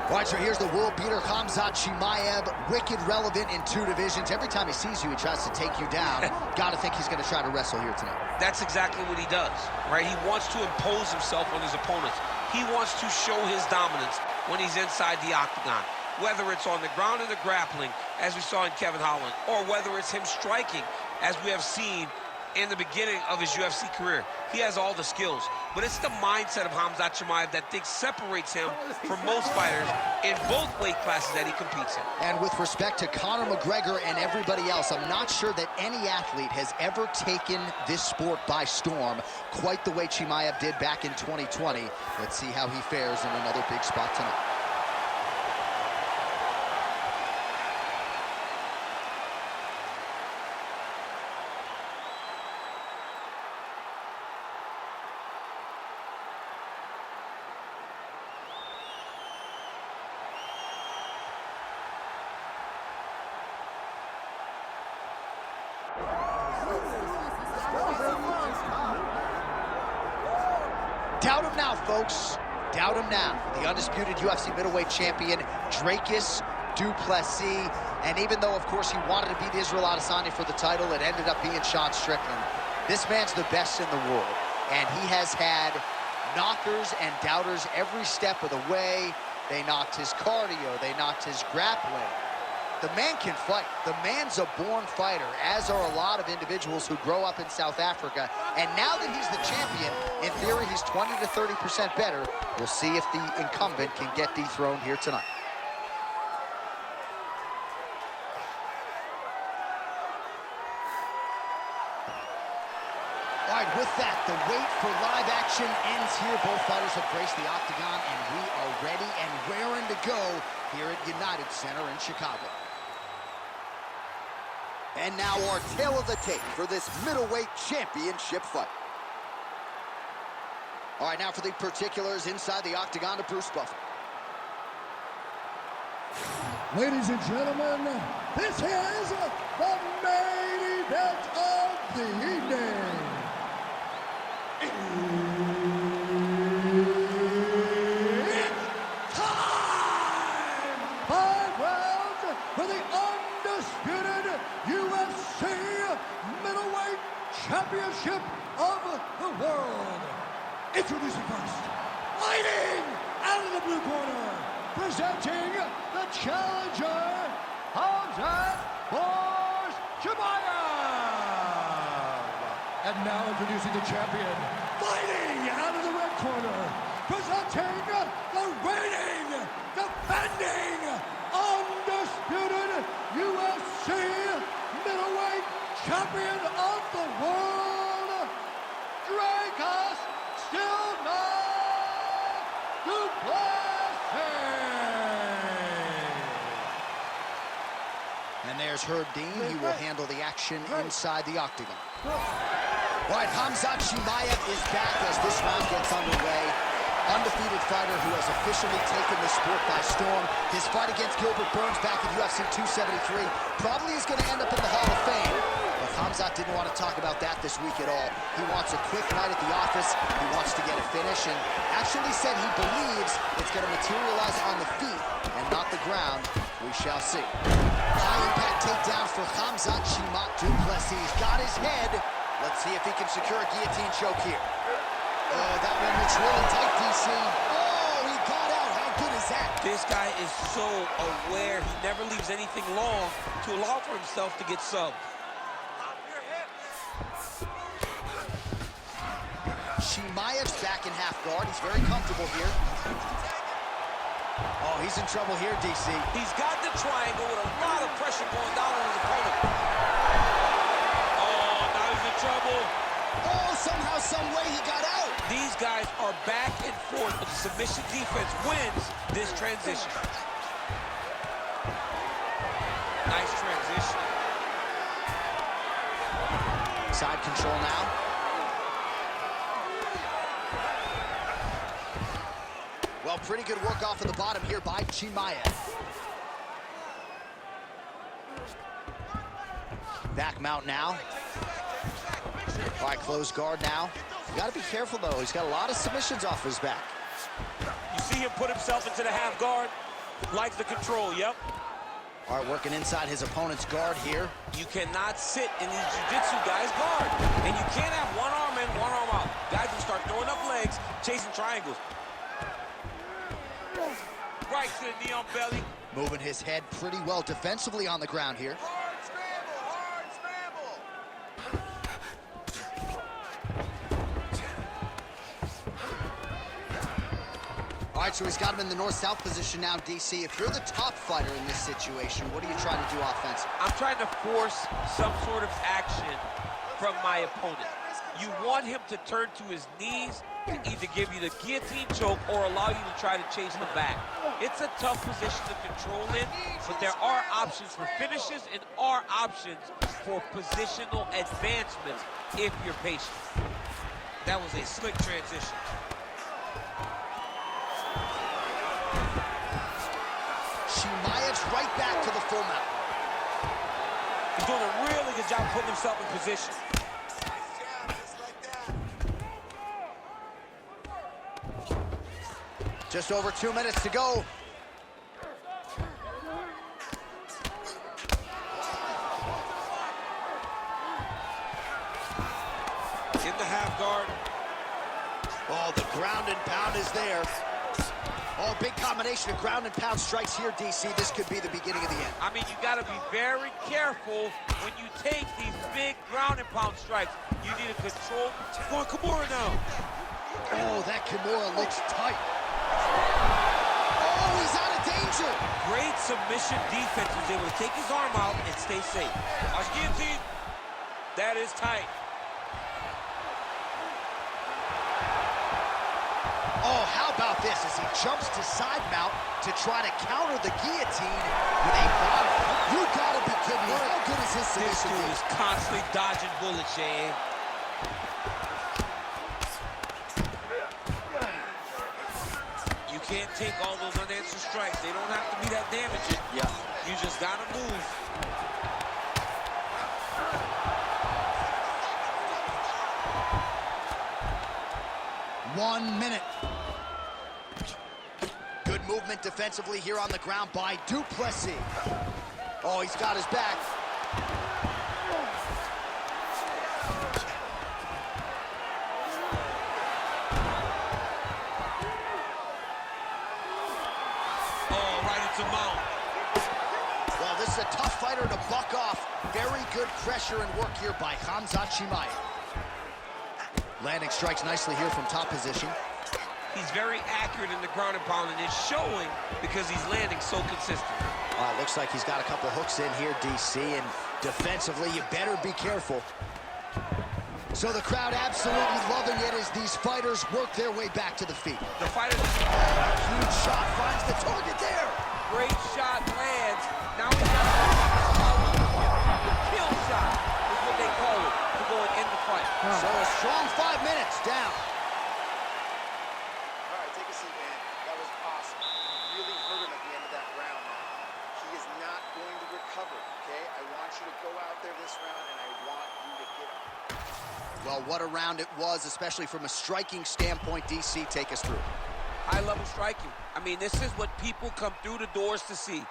All right, so here's the world beater, Khamzat Chimaev, wicked relevant in 2 divisions. Every time he sees you, he tries to take you down. Got to think he's going to try to wrestle here tonight. That's exactly what he does, right? He wants to impose himself on his opponents. He wants to show his dominance when he's inside the octagon, whether it's on the ground in the grappling, as we saw in Kevin Holland, or whether it's him striking, as we have seen in the beginning of his UFC career. He has all the skills, but it's the mindset of Khamzat Chimaev that separates him from most fighters in both weight classes that he competes in. And with respect to Conor McGregor and everybody else, I'm not sure that any athlete has ever taken this sport by storm quite the way Chimaev did back in 2020. Let's see how he fares in another big spot tonight. Doubt him now, folks. Doubt him now. The undisputed UFC middleweight champion, Dricus du Plessis. And even though, of course, he wanted to beat Israel Adesanya for the title, it ended up being Sean Strickland. This man's the best in the world. And he has had knockers and doubters every step of the way. They knocked his cardio. They knocked his grappling. The man can fight. The man's a born fighter, as are a lot of individuals who grow up in South Africa. And now that he's the champion, in theory, he's 20 to 30% better. We'll see if the incumbent can get dethroned here tonight. All right, with that, the wait for live action ends here. Both fighters have graced the octagon, and we are ready and raring to go here at United Center in Chicago. And now our tale of the tape for this middleweight championship fight. All right, now for the particulars inside the octagon to Bruce Buffer. Ladies and gentlemen, this is the main event of the evening. It's time! 5 rounds for the undisputed UFC middleweight championship of the world. Introducing first, fighting out of the blue corner, presenting the challenger, Khamzat Chimaev. And now introducing the champion, fighting out of the red corner, presenting the reigning, defending, undisputed UFC middleweight champion of the world, Dricus still not du Plessis. And there's Herb Dean. He will handle the action inside the octagon. All right, Khamzat Chimaev is back as this round gets underway. Undefeated fighter who has officially taken the sport by storm. His fight against Gilbert Burns back in UFC 273 probably is going to end up in the Hall of Fame. But Khamzat didn't want to talk about that this week at all. He wants a quick night at the office. He wants to get a finish, and actually said he believes it's going to materialize on the feet and not the ground. We shall see. High-impact takedown for Khamzat Chimaev du Plessis. He's got his head. Let's see if he can secure a guillotine choke here. That one looks really tight, DC. Oh, he got out. How good is that? This guy is so aware. He never leaves anything long to allow for himself to get subbed. Chimaev's back in half guard. He's very comfortable here. Oh, he's in trouble here, DC. He's got the triangle with a lot of pressure going down on his opponent. Oh, now he's in trouble. Oh, somehow, some way he got out. These guys are back and forth, but the submission defense wins this transition. Nice transition. Side control now. Well, pretty good work off of the bottom here by Chimaev. Back mount now. All right, close guard now. You got to be careful, though. He's got a lot of submissions off his back. You see him put himself into the half guard. Likes the control, yep. All right, working inside his opponent's guard here. You cannot sit in these jiu-jitsu guys' guard. And you can't have one arm in, one arm out. Guys will start throwing up legs, chasing triangles. Right to the knee on belly. Moving his head pretty well defensively on the ground here. Hard scramble, hard scramble. All right, so he's got him in the north-south position now, DC. If you're the top fighter in this situation, what are you trying to do offensively? I'm trying to force some sort of action from my opponent. You want him to turn to his knees to either give you the guillotine choke or allow you to try to chase him back. It's a tough position to control in, but there are options for finishes and are options for positional advancements if you're patient. That was a slick transition. Chimaev's right back to the full mount. He's doing a really good job putting himself in position. Just over 2 minutes to go. In the half guard. Oh, the ground and pound is there. Oh, big combination of ground and pound strikes here, DC. This could be the beginning of the end. I mean, you got to be very careful when you take these big ground and pound strikes. You need to control. Go on, Kimura now. Oh, that Kimura looks tight. Oh, he's out of danger. Great submission defense. He was able to take his arm out and stay safe. Watch guillotine. That is tight. Oh, how about this as he jumps to side mount to try to counter the guillotine with a body. You gotta be kidding me. How good is his This submission? dude is constantly dodging bullets, Shane. You can't take all those unanswered strikes. They don't have to be that damaging. Yeah. You just gotta move. One minute. Good movement defensively here on the ground by Plessis. Oh, he's got his back. Oh, right into mount. Well, this is a tough fighter to buck off. Very good pressure and work here by Khamzat Chimaev. Landing strikes nicely here from top position. He's very accurate in the ground and pound, and it's showing because he's landing so consistent. Looks like he's got a couple hooks in here, DC, and defensively, you better be careful. So the crowd absolutely loving it as these fighters work their way back to the feet. The fighter, Huge shot finds the target there. great shot lands. Now he's got the kill shot, is what they call it, to go and end the fight. So a strong 5 minutes down. All right, take a seat, man. That was awesome. You really hurt him at the end of that round. He is not going to recover, okay? I want you to go out there this round, and I want you to get up. Well, what a round it was, especially from a striking standpoint. DC, take us through. High-level striking. I mean, this is what people come through the doors to see.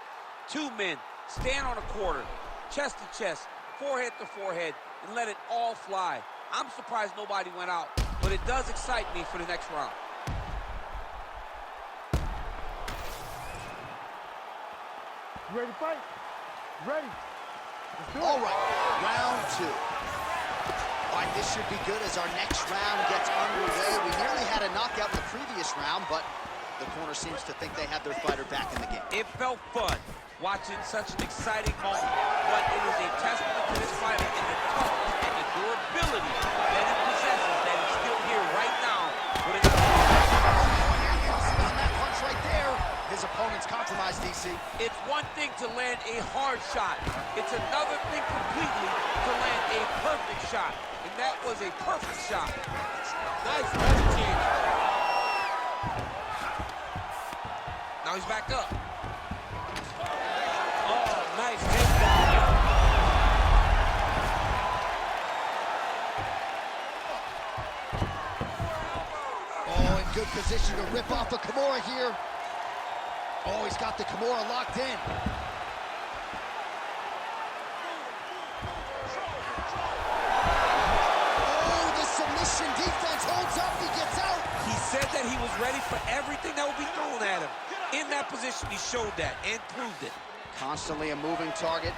Two men stand on a quarter, chest to chest, forehead to forehead, and let it all fly. I'm surprised nobody went out, but it does excite me for the next round. You ready to fight? Ready. Let's do it. All right, round two. All right, this should be good as our next round gets underway. We nearly had a knockout in the previous round, but the corner seems to think they have their fighter back in the game. It felt fun watching such an exciting moment, but it is a testament to this fighter and the toughness and the durability that he possesses that is still here right now. With On that punch right there, his opponent's compromised, DC. It's one thing to land a hard shot. It's another thing completely to land a perfect shot. And that was a perfect shot. Nice change. Now he's back up. Oh, nice takedown. Oh, in good position to rip off a Kimura here. Oh, he's got the Kimura locked in. Oh, the submission defense holds up. He gets out. He said that he was ready for everything that would be thrown at him. In that position, he showed that and proved it. Constantly a moving target.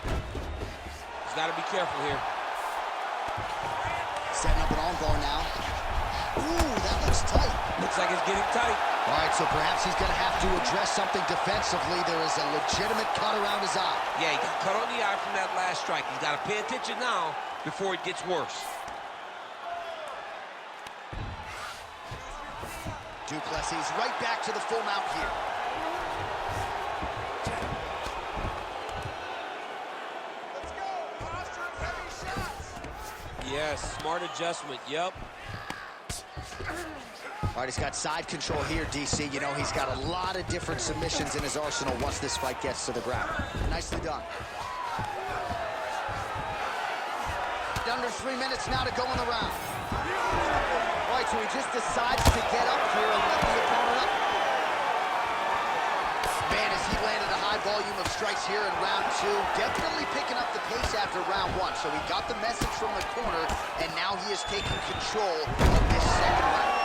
He's got to be careful here. Setting up an armbar now. Ooh, that looks tight. Looks like it's getting tight. All right, so perhaps he's going to have to address something defensively. There is a legitimate cut around his eye. Yeah, he got cut on the eye from that last strike. He's got to pay attention now before it gets worse. Plessis right back to the full mount here. Let's go. Posture of heavy shots. Yes, smart adjustment. Yep. All right, he's got side control here, DC. You know, he's got a lot of different submissions in his arsenal once this fight gets to the ground. Nicely done. Under 3 minutes now to go in the round. All right, so he just decides to get up here and let the opponent up. Man, as he landed a high volume of strikes here in round 2, definitely picking up the pace after round 1. So he got the message from the corner, and now he is taking control of this second round.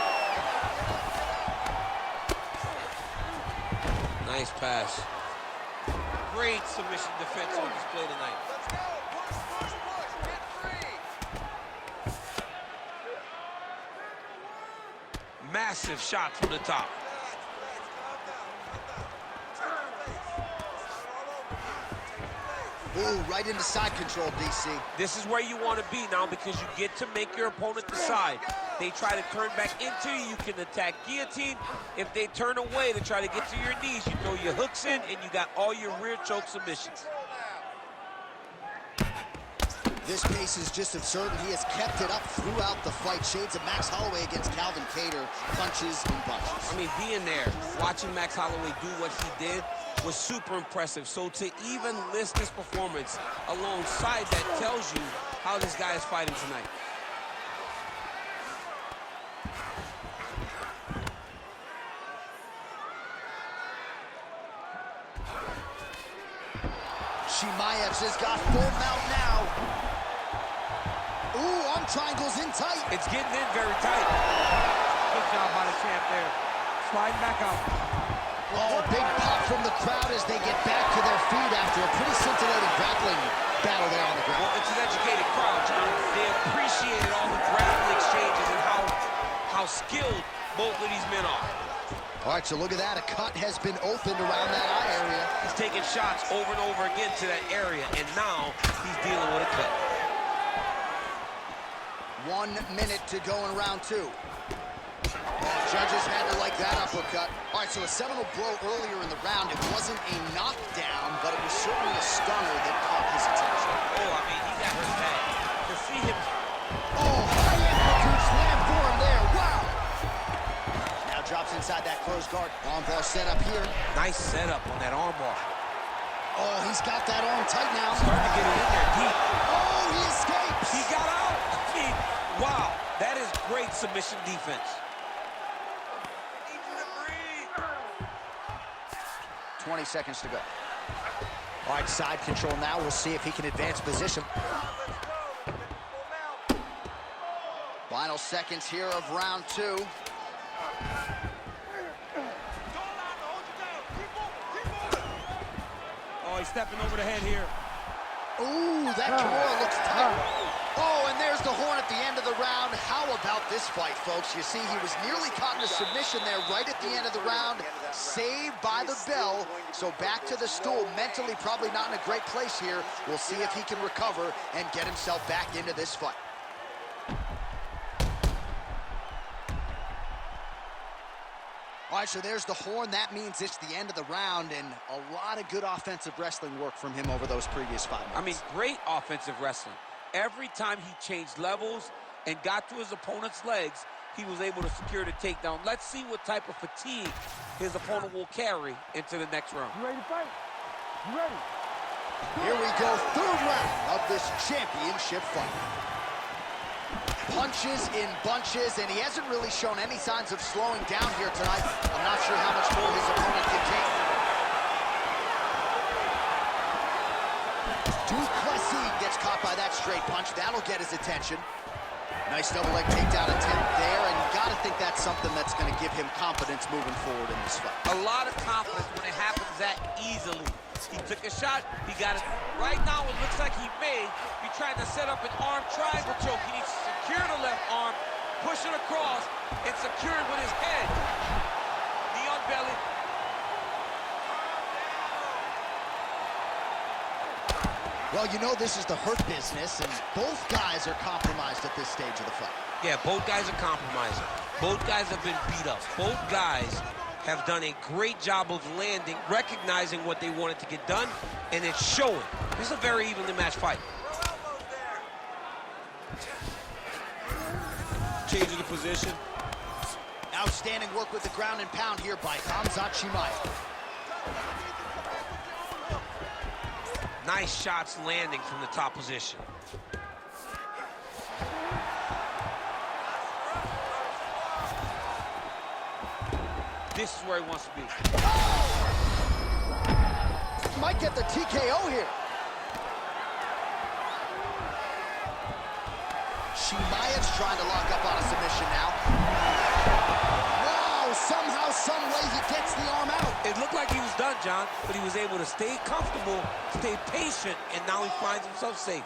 Nice pass. Great submission defense on display tonight. Let's go. Push, push, push. Get free. Massive shot from the top. Ooh, right into side control, DC. This is where you want to be now because you get to make your opponent decide. They try to turn back into you, you can attack guillotine. If they turn away to try to get to your knees, you throw your hooks in and you got all your rear choke submissions. This pace is just absurd, and he has kept it up throughout the fight. Shades of Max Holloway against Calvin Kattar, punches and punches. I mean, being there, watching Max Holloway do what he did was super impressive. So to even list this performance alongside that tells you how this guy is fighting tonight. Chimaev has got full mount now. Ooh, arm triangles in tight. It's getting in very tight. Good job by the champ there. Sliding back out. Oh, big pop from the crowd as they get back to their feet after a pretty scintillating grappling battle there on the ground. Well, it's an educated crowd, John. They appreciated all the grappling exchanges and how skilled both of these men are. All right, so look at that. A cut has been opened around that eye area. He's taking shots over and over again to that area, and now he's dealing with a cut. 1 minute to go in round 2. Judges had to like that uppercut. All right, so a seminal blow earlier in the round. It wasn't a knockdown, but it was certainly a stunner that caught his attention. Oh, I mean, he got hurt bad. To see him... Oh, high-amplitude slam for him there. Wow. Now drops inside that closed guard. Armbar set up here. Nice setup on that armbar. Oh, he's got that arm tight now. Starting to get it in there deep. Oh, he escapes. He got out. I mean, wow. That is great submission defense. 20 seconds to go. All right, side control now. We'll see if he can advance position. Final seconds here of round 2. Oh, he's stepping over the head here. Ooh, that Kimura looks tight. Oh, and there's the horn at the end of the round. How about this fight, folks? You see, he was nearly caught in a submission there right at the end of the round. Saved by the bell. So back to the stool. Mentally probably not in a great place here. We'll see if he can recover and get himself back into this fight. All right, so there's the horn. That means it's the end of the round, and a lot of good offensive wrestling work from him over those previous 5 minutes. I mean, great offensive wrestling. Every time he changed levels and got to his opponent's legs, he was able to secure the takedown. Let's see what type of fatigue his opponent will carry into the next round. You ready to fight? You ready? Here we go, 3rd round of this championship fight. punches in bunches, and he hasn't really shown any signs of slowing down here tonight. I'm not sure how much more his opponent can take. Plessis gets caught by that straight punch. That'll get his attention. Nice double leg takedown attempt there, and you gotta think that's something that's gonna give him confidence moving forward in this fight. A lot of confidence when it happens that easily. He took a shot, he got it. Right now, it looks like he may be trying to set up an arm triangle choke. He needs to secure the left arm, push it across, and secure it with his head. Knee on belly. Well, you know this is the hurt business, and both guys are compromised at this stage of the fight. Yeah, both guys are compromising. Both guys have been beat up. Both guys have done a great job of landing, recognizing what they wanted to get done, and it's showing. This is a very evenly matched fight. Changing the position. Outstanding work with the ground and pound here by Khamzat Chimaev. Nice shots landing from the top position. This is where he wants to be. Might get the TKO here. Chimaev's trying to lock up on a submission now. Wow, somehow, some way he gets the arm out. It looked like he was done, John, but he was able to stay comfortable, stay patient, and now he finds himself safe.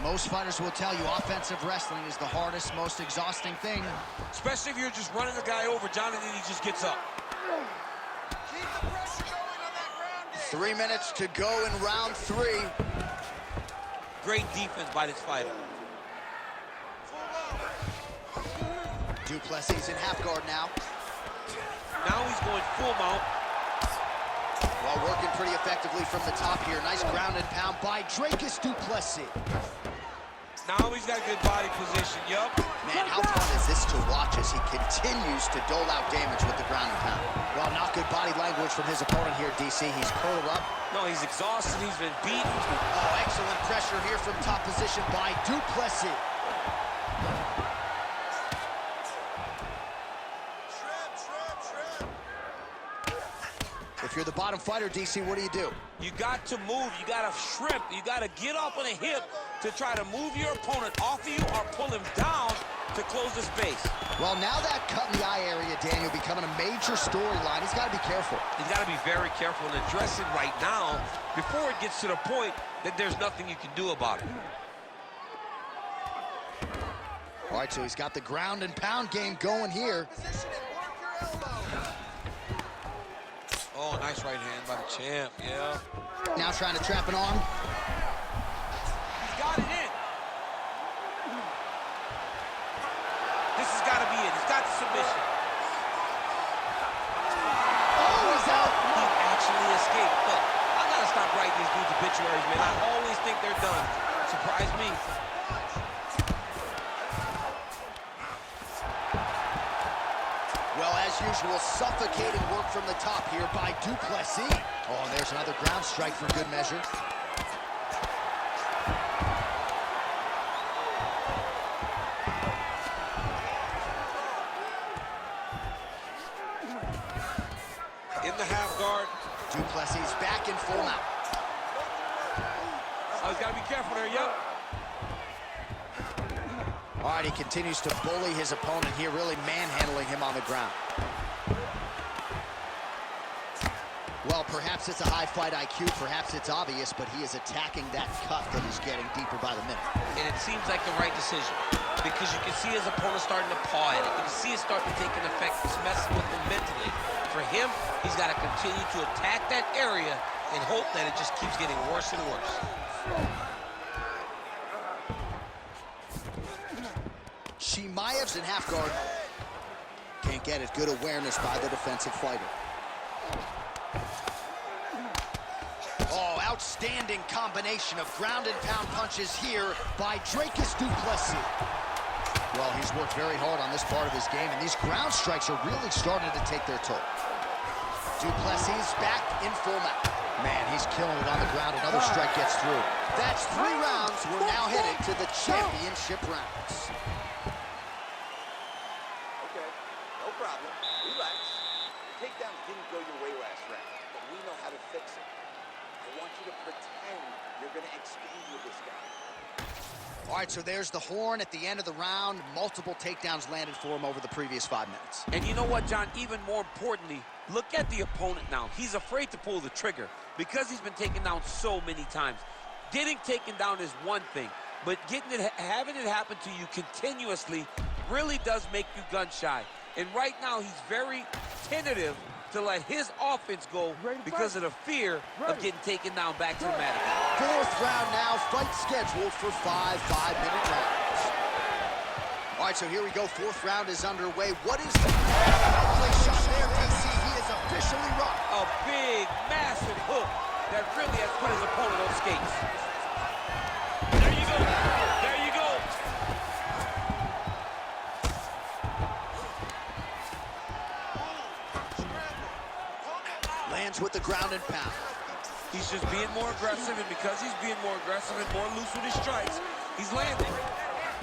Most fighters will tell you offensive wrestling is the hardest, most exhausting thing. Especially if you're just running the guy over, John, and then he just gets up. Keep the pressure going on that ground game. 3 minutes to go in round 3. Great defense by this fighter. Plessis in half guard now. Now he's going full mount. Well, working pretty effectively from the top here. Nice ground and pound by Dricus Plessis. Now he's got good body position, yup. Man, how fun is this to watch as he continues to dole out damage with the ground and pound? Well, not good body language from his opponent here, DC. He's curled up. No, he's exhausted. He's been beaten. Oh, excellent pressure here from top position by Plessis. If you're the bottom fighter, DC, what do? You got to move. You got to shrimp. You got to get up on a hip to try to move your opponent off of you or pull him down to close the space. Well, now that cut in the eye area, Daniel, becoming a major storyline. He's got to be careful. He's got to be very careful and address it right now before it gets to the point that there's nothing you can do about it. All right, so he's got the ground and pound game going here. Oh, nice right hand by the champ, yeah. Now trying to trap an arm. He's got it in. This has got to be it. He's got the submission. Oh, he's out. He actually escaped. Look, I got to stop writing these dudes obituaries, man. I always think they're done. Surprise me. Well, as usual, suffocating work from the top here by Plessis. Oh, and there's another ground strike for good measure. In the half guard. Plessis back in full mount. Oh, he's got to be careful there, yup. All right, he continues to bully his opponent here, really manhandling him on the ground. Well, perhaps it's a high fight IQ, perhaps it's obvious, but he is attacking that cut that is getting deeper by the minute. And it seems like the right decision because you can see his opponent starting to paw at it. You can see it starting to take an effect. It's messing with him mentally. For him, he's got to continue to attack that area and hope that it just keeps getting worse and worse. Chimaev's in half guard. Can't get it. Good awareness by the defensive fighter. Oh, outstanding combination of ground and pound punches here by Dricus Plessis. Well, he's worked very hard on this part of his game, and these ground strikes are really starting to take their toll. Du Plessis back in full mount. Man, he's killing it on the ground. Another strike gets through. That's 3 rounds. We're now headed to the championship rounds. Okay, no problem. Relax. The takedowns didn't go your way last round, but we know how to fix it. I want you to pretend you're going to exchange with this guy. All right, so there's the horn at the end of the round. Multiple takedowns landed for him over the previous 5 minutes. And you know what, John? Even more importantly, look at the opponent now. He's afraid to pull the trigger because he's been taken down so many times. Getting taken down is one thing, but having it happen to you continuously really does make you gun shy. And right now, he's very tentative to let his offense go because of the fear of getting taken down back to the mat again. 4th round now, fight scheduled for 5 5-minute rounds. All right, so here we go. 4th round is underway. What is the play shot there, DC? He is officially rocked. A big, massive hook that really has put his opponent on skates. There you go. There you go. Lands with the ground and pound. He's just being more aggressive, and because he's being more aggressive and more loose with his strikes, he's landing.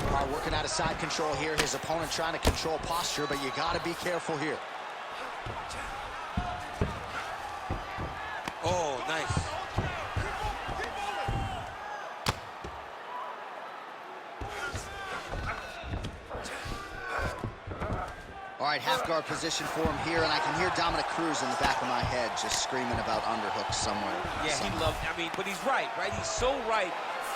All right, working out of side control here. His opponent trying to control posture, but you got to be careful here. Oh, nice. All right, half guard position for him here, and I can hear Dominic Cruz in the back of my head just screaming about underhooks somewhere. Yeah, he loved, but he's right? He's so right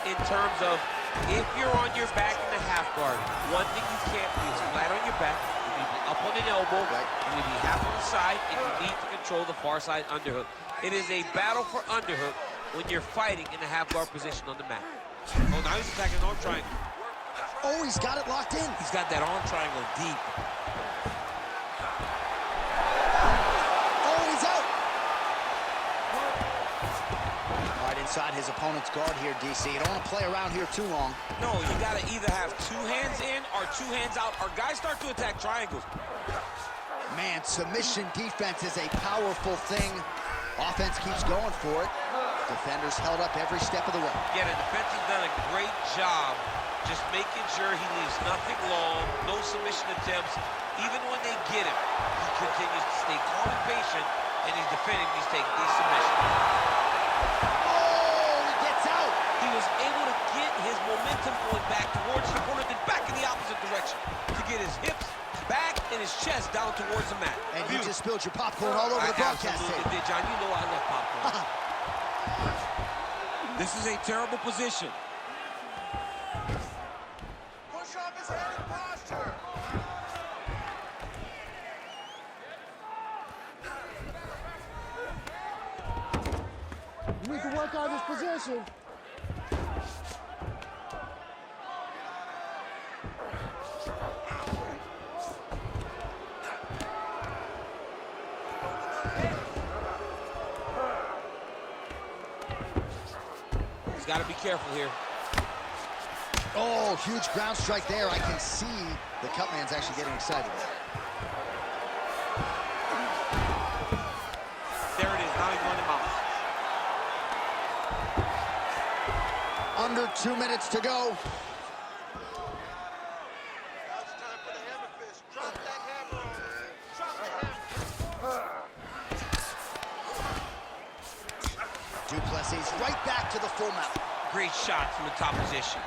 in terms of if you're on your back in the half guard, one thing you can't be is flat on your back. You need to be up on an elbow, you need to be half on the side, and you need to control the far side underhook. It is a battle for underhook when you're fighting in the half guard position on the mat. Oh, now he's attacking an arm triangle. Oh, he's got it locked in. He's got that arm triangle deep. Inside his opponent's guard here, DC. You don't want to play around here too long. No, you got to either have 2 hands in or 2 hands out, or guys start to attack triangles. Man, submission defense is a powerful thing. Offense keeps going for it. Defenders held up every step of the way. Yeah, the defense has done a great job just making sure he leaves nothing long, no submission attempts. Even when they get him, he continues to stay calm and patient, and he's defending, he's taking these submissions. He was able to get his momentum going back towards his opponent and back in the opposite direction to get his hips back and his chest down towards the mat. And you just spilled your popcorn all over the broadcast tape. Did, John. You know I love popcorn. This is a terrible position. Push off his head and posture. You need to work on this position. Got to be careful here. Oh, huge ground strike there. I can see the Cutman's actually getting excited. There it is. Now he's running out. Under 2 minutes to go. Du Plessis right back to the full mount. Great shot from the top position.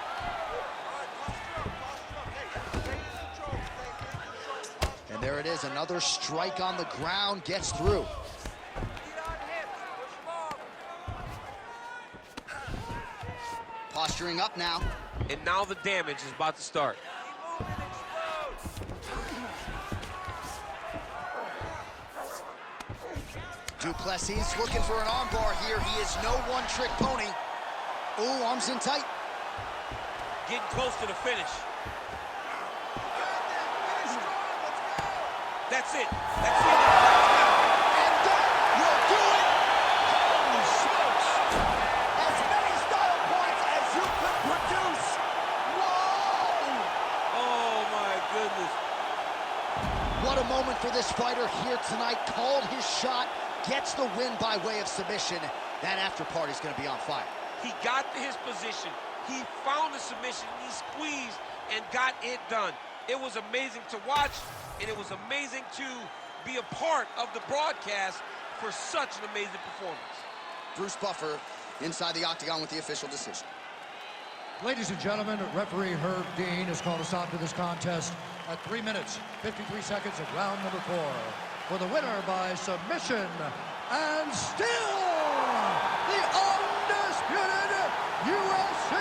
And there it is, another strike on the ground, gets through. Posturing up now. And now the damage is about to start. Du Plessis looking for an armbar here. He is no one-trick pony. Ooh, arms in tight. Getting close to the finish. That's it. That's it. And that will do it. Holy smokes. As many style points as you could produce. Whoa. Oh, my goodness. What a moment for this fighter here tonight. Called his shot gets the win by way of submission, that after party's going to be on fire. He got to his position. He found the submission. He squeezed and got it done. It was amazing to watch, and it was amazing to be a part of the broadcast for such an amazing performance. Bruce Buffer inside the octagon with the official decision. Ladies and gentlemen, referee Herb Dean has called a stop to this contest at 3 minutes, 53 seconds of round number 4. For the winner by submission, and still the undisputed UFC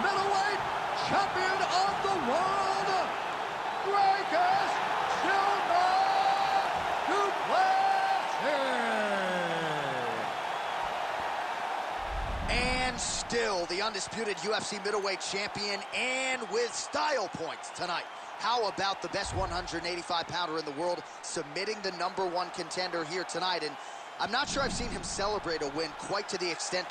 middleweight champion of the world, Dricus Plessis. And still the undisputed UFC middleweight champion, and with style points tonight. How about the best 185-pounder in the world submitting the #1 contender here tonight? And I'm not sure I've seen him celebrate a win quite to the extent